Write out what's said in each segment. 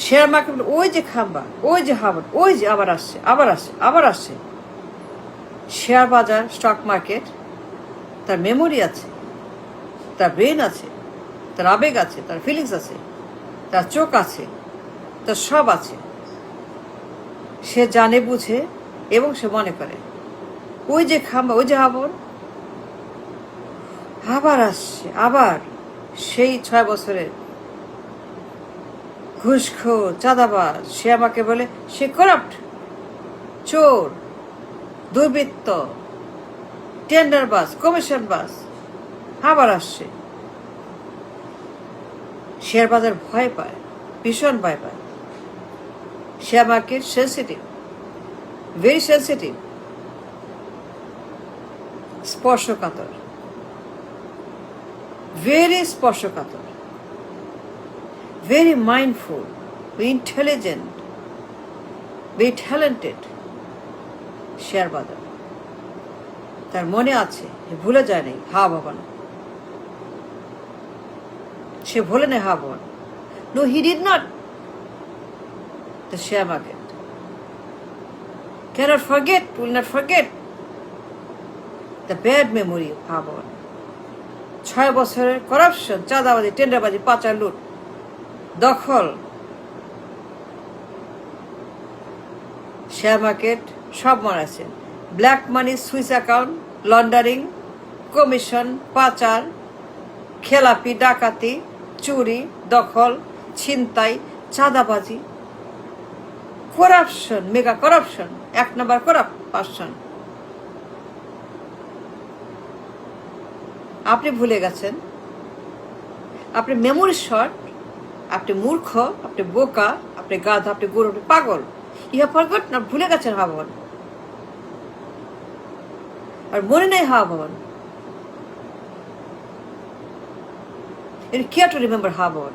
Share market, ওই যে খাম্বা, ওই যে হাবর, ওই যে আবার আসছে, আবার আসছে, আবার আসছে। শেয়ার বাজার, স্টক মার্কেট, তার মেমোরি আছে, তার ব্রেন আছে, তার আবেগ আছে, তার ফিলিংস আছে, তার চোখ আছে, তার সব আছে। সে জানে, বুঝে এবং সে মনে করে ওই যে খাম্বা, ওই যে হাবর আবার আসছে, আবার সেই 6 বছরের ঘুষখোর, চাঁদাবাজ। সে আমাকে বলে সে করাপ্ট, চোর, দুর্বৃত্ত, টেন্ডারবাজ, কমিশনবাজ। আবার আসছে। শেয়ার বাজার ভয় পায়, ভীষণ ভয় পায়। Share market sensitive, very sensitive, স্পর্শকাতর, ভেরি স্পর্শকাতর, very mindful, intelligent, very talented. Share বাজার তার মনে আছে, ভুলে যায় নাই হা ভবান। সে ভুলে নেই হা ভবান। No, he did not. The share market cannot forget, will not forget the bad memory of Habon. 6 বছরের করাপশন, চাঁদাবাজি, টেন্ডারবাজি, পাচার, লুট, দখল। শেয়ার মার্কেট সব মনে আছে। Black money, Swiss account, laundering, commission, পাচার, খেলাপি, ডাকাতি, চুরি, দখল, ছিনতাই, চাঁদাবাজি, করাপশন, মেগা করাপশন, 1 নম্বর করাপশন। আপনি ভুলে গেছেন, আপনি মেমোরি শর্ট, আপনি মূর্খ, আপনি বোকা, আপনি গাধা, আপনি গরু, আপনি পাগল। ইহা ফরগট না, ভুলে গেছেন হা ভবন, আর মনে নেই হা ভবন। You care to remember হা ভবন।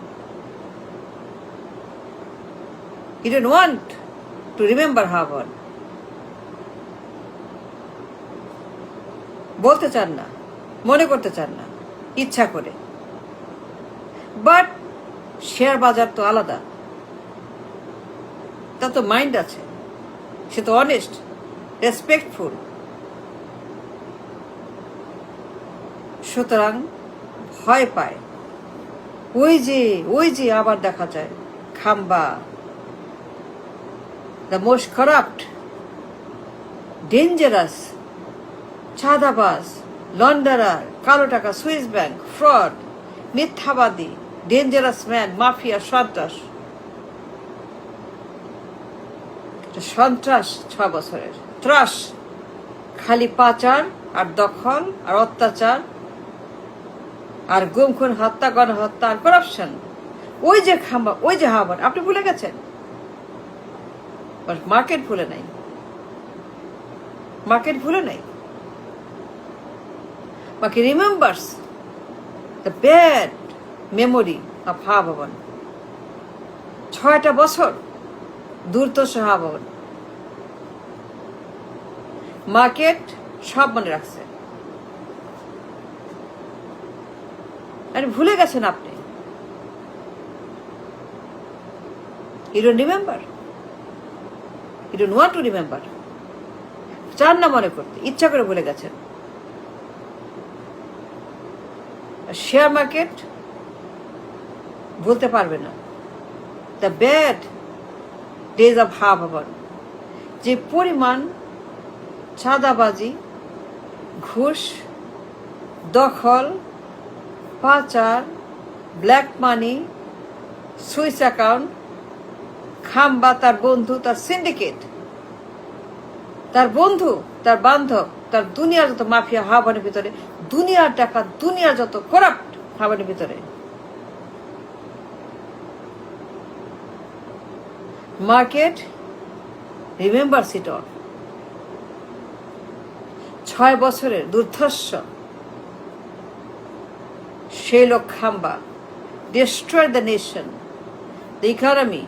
You don't want to remember হা ভবন। বলতে চান না, মনে করতে চান না, ইচ্ছা করে। বাট শেয়ার বাজার তো আলাদা, তার তো মাইন্ড আছে, সে তো অনেস্ট, রেসপেক্টফুল। সুতরাং ভয় পায়। ওই যে আবার দেখা যায় খাম্বা, দ্য মোস্ট করাপ্ট, ডেঞ্জারাস, চাঁদাবাজ, লন্ডারার, কালো টাকা, সুইস ব্যাংক, ফ্রড, মিথ্যাবাদী, ডেঞ্জারাস ম্যান, মাফিয়া, সন্ত্রাস। সন্ত্রাস 6 বছরের ত্রাস, খালি পাচার আর দখল আর অত্যাচার আর গুম খুন, হত্যা, গণহত্যা আর করাপশন। ওই যে খাম্বা, ওই যে হাবর, আপনি ভুলে গেছেন। মার্কেট ভুলে নাই, মার্কেট ভুলে নাই। Market remembers the bad memory of হা ভবন। 6টা বছর দুর্দশ হা ভবন। মার্কেট সব মনে রাখছে, আর ভুলে গেছেন আপনি। You don't remember, you don't want to remember, চান না মনে করতে, ইচ্ছা করে ভুলে গেছেন। শেয়ার মার্কেট বলতে পারবে না দ্য ব্যাড ডেজ অফ হা ভবন। যে পরিমাণ চাঁদাবাজি, ঘুষ, দখল, পাচার, ব্ল্যাক মানি, সুইস অ্যাকাউন্ট, খাম্বা, তার বন্ধু, তার সিন্ডিকেট, তার বন্ধু, তার বান্ধব, তার দুনিয়ার যত মাফিয়া হা ভবনের ভিতরে, দুনিয়ার টাকা, দুনিয়ার যত করাপ্ট হা ভবনের ভিতরে। Market রিমেম্বারস it all. 6 বছরের দুর্ধর্ষ সেই লোক খাম্বা destroyed the nation, the economy,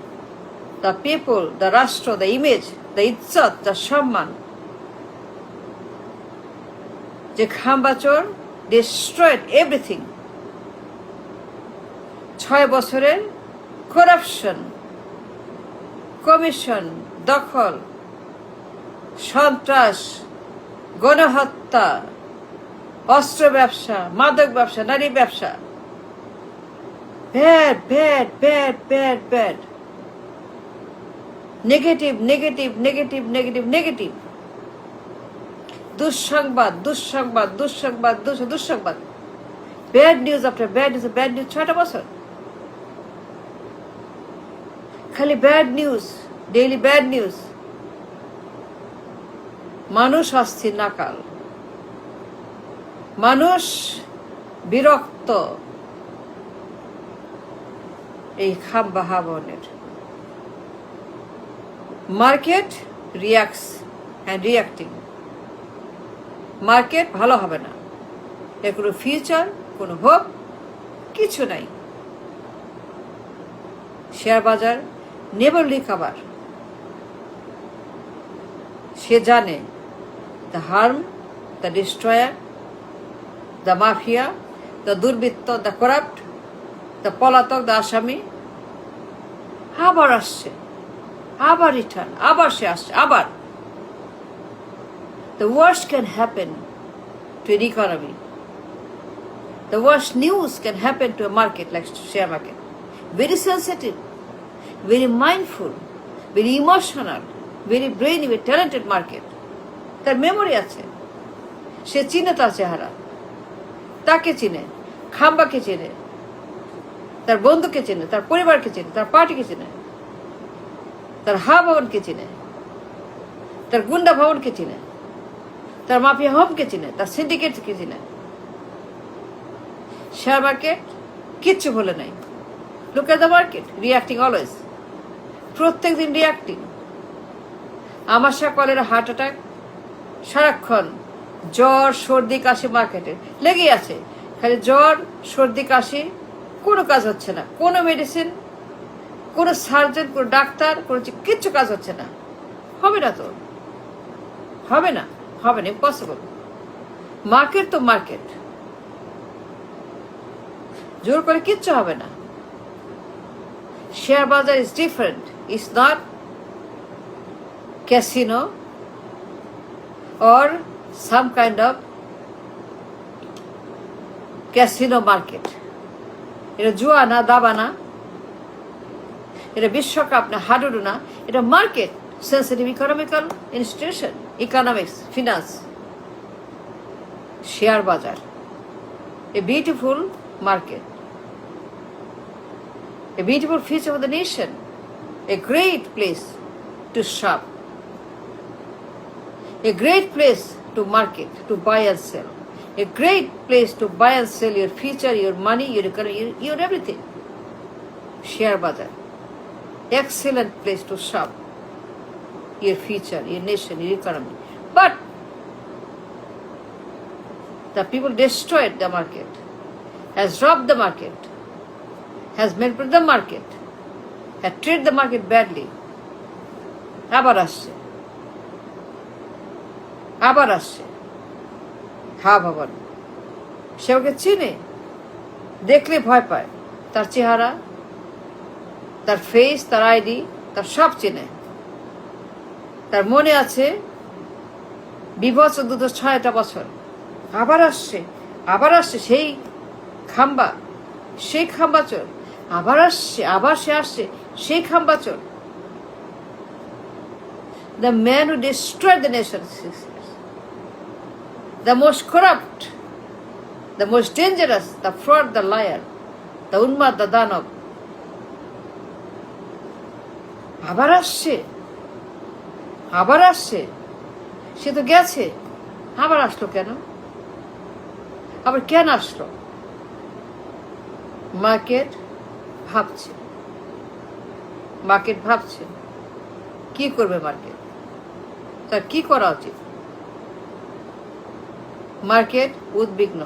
the people, the রাষ্ট্র, the image, the ইজ্জত, the সম্মান। যে খাম্বা চোর destroyed everything। 6 বছরের করাপশন, কমিশন, দখল, সন্ত্রাস, গণহত্যা, অস্ত্র ব্যবসা, মাদক ব্যবসা, নারী ব্যবসা, bad bad bad bad bad, negative negative negative negative negative, দুঃসংবাদ দুঃসংবাদ দুঃসংবাদ দুঃসংবাদ, bad news after bad news, bad news 6টা বছর খালি bad news, daily bad news. মানুষ অস্থির নাকাল, মানুষ বিরক্ত এই খাম্বা হাবনের। Market reacts and reacting. Market ভালো হবে না, এর কোনো ফিউচার, কোনো হোপ কিছু নাই। শেয়ার বাজার নেভার রিকভার। সে জানে the harm, the destroyer, the mafia, the দুর্বৃত্ত, দ্য করাপ্ট, দ্য পলাতক, দ্য আসামি আবার আসছে, আবার রিটার্ন, আবার সে আসছে, আবার। The worst can happen to an economy. The worst news can happen to a market like share market. Very sensitive, very mindful, very emotional, very brainy, very talented market. তার memory আছে, সে চিনে তার চেহারা, তাকে চিনে, খাম্বাকে চিনে, তার বন্ধুকে চিনে, তার পরিবারকে চিনে, তার পার্টিকে চিনে, তার হা ভবনকে চিনে, তার গুন্ডা ভবনকে চিনে, তার মাফিয়া হোমকে চিনে, তার সিন্ডিকেটকে চিনে। শেয়ার মার্কেট কিচ্ছু বলে নাই। Look at the market, reacting always, প্রত্যেক দিন রিয়াক্টিং। আমাশা, কলেরা, হার্ট অ্যাটাক, সারাক্ষণ জ্বর, সর্দি, কাশি মার্কেটে লেগেই আছে। খালি জ্বর, সর্দি, কাশি, কোনো কাজ হচ্ছে না, কোনো মেডিসিন, কোনো সার্জন, কোনো ডাক্তার, কোনো কিচ্ছু কাজ হচ্ছে না। হবে না তো, হবে না, হবে না, ইম্পসিবল। মার্কেট তো মার্কেট, জোর করে কিচ্ছু হবে না। শেয়ার বাজার is different, is not casino or some kind of casino market. এটা জুয়া না, দাবা না, এটা বিশ্বকাপ না, হাডুডু না, এটা market, sensitive economical institution, economics, finance. Share বাজার a beautiful market, a beautiful future of the nation, a great place to shop, a great place to market, to buy and sell, a great place to buy and sell your future, your money, your economy, your everything. Share bazar, excellent place to shop your future, your nation, your economy. But the people destroyed the market, has robbed the market, has manipulated the market, has treated the market badly. আবার আসছে, আবার আসছে হা ভবন। সে ওকে চিনে, দেখলে ভয় পায়, তার চেহারা, তার ফেস, তার আইডি, তার সব চিনে। তার মনে আছে বিভৎস 6টা বছর। আবার আসছে, আবার আসছে সেই খাম্বা, সেই খাম্বা চোর, আবার আসছে, আবার সে আসছে সেই খাম্বা চোর। The man who destroyed the nation, the most corrupt, the most dangerous, the fraud, the liar, the উন্মাদ, the দানব, আবার আসছে, আবার আসছে। সে তো গেছে, আবার আসলো কেন? আবার কেন আসলো? মার্কেট ভাবছে, মার্কেট ভাবছে কি করবে মার্কেট, তার কি করা উচিত। মার্কেট উদ্বিগ্ন,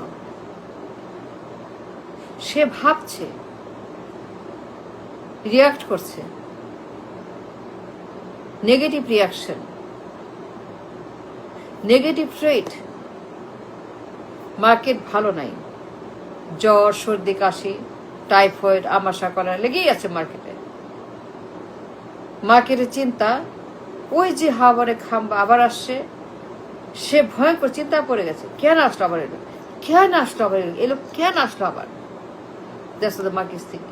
সে ভাবছে, রিয়াক্ট করছে, negative reaction, negative trade. Market ভালো নাই, জ্বর, সর্দি, কাশি, টাইফয়েড, আমাশা, কলেরা লেগেই আছে মার্কেটে। মার্কের চিন্তা, ওই যে হাওয়ারে খাম্বা আবার আসছে, সে ভয়ঙ্কর চিন্তা পড়ে গেছে, কেন আসলো আবার এলো, কেন আসলো আবার এলো, কেন আসলো আবার। That's the market thing.